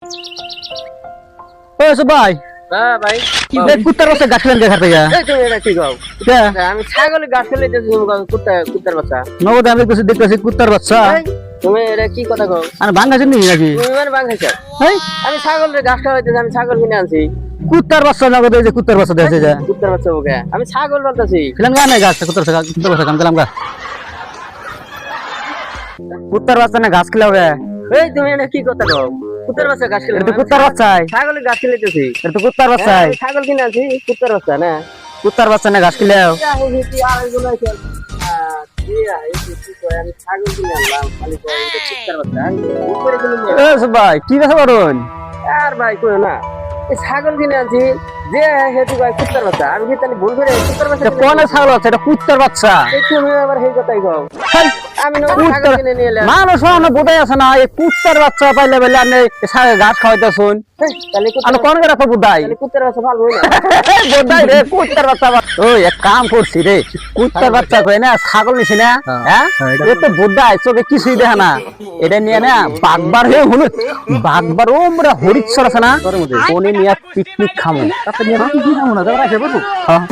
ও ভাই হ্যাঁ ভাই কুত্তার বাচ্চা গাছ খেলেন দেখার থেকে এই তুমি এটা কি কও আমি ছাগলের গাছ খেলাইতেছি তুমি কও কুত্তার বাচ্চা নগদ আমি কিছু দেখতেছি কুত্তার বাচ্চা এই, তুমি এটা কি কথা কও আর ভাঙাছেন নাকি তুমি মানে বাংলাদেশ এই আমি ছাগলের গাছ খাওয়াইতেছি আমি ছাগল কিনে আনছি কুত্তার বাচ্চা নগদ এই যে কুত্তার বাচ্চা দেখে যায় কুত্তার বাচ্চা ওকে আমি ছাগল বলতেছি খেলেন গা নাই গাছ কুত্তার বাচ্চা কাম গেলাম গা কুত্তার বাচ্চা না ঘাস খেলাও গে এই তুমি এটা কি কথা কও কুত্তার বাচ্চা গাছ খেলে এটা তো কুত্তার বাচ্চাই ছাগলের গাছ খেলাইতেছি এটা তো কুত্তার বাচ্চাই ছাগল কিনে আনছি কুত্তার বাচ্চা না কুত্তার বাচ্চা না ঘাস খেলাও আমি ছাগল কিনে আনলাম খালি কুত্তার বাচ্চা ভাই কি কথা বলুন আর ভাই কই না এই ছাগল কিনে আনছি যে হেতু ভাই কুত্তার বাচ্চা আমি কি তাহলে ভুল করে কুত্তার বাচ্চা কোন ছাগল আছে এটা কুত্তার বাচ্চা এই তুমি আবার সেই কথাই কও আমি না ছাগল কিনে নিয়ে এলাম মানুষ না বোধাই আছে না এই কুত্তার বাচ্চা পাইলে বলে আপনি ঘাস খাওয়াইতে শুন তাহলে আমি কোন করে বোধাই কুত্তার বাচ্চা ভালো না বোধাই রে কুত্তার বাচ্চা ওই এক কাম করছি রে কুত্তার বাচ্চা কই না ছাগল নিছি না হ্যাঁ এ তো বোধাই চোখে কিছুই দেখে না এটা নিয়ে না বাগবার হয়ে হলো বাগবার ও আমরা হরিচ্ছর আছে না ওনে নিয়ে পিকনিক খামো তাতে নিয়ে কি খাবো না, তারপর আসে বলবো। হ্যাঁ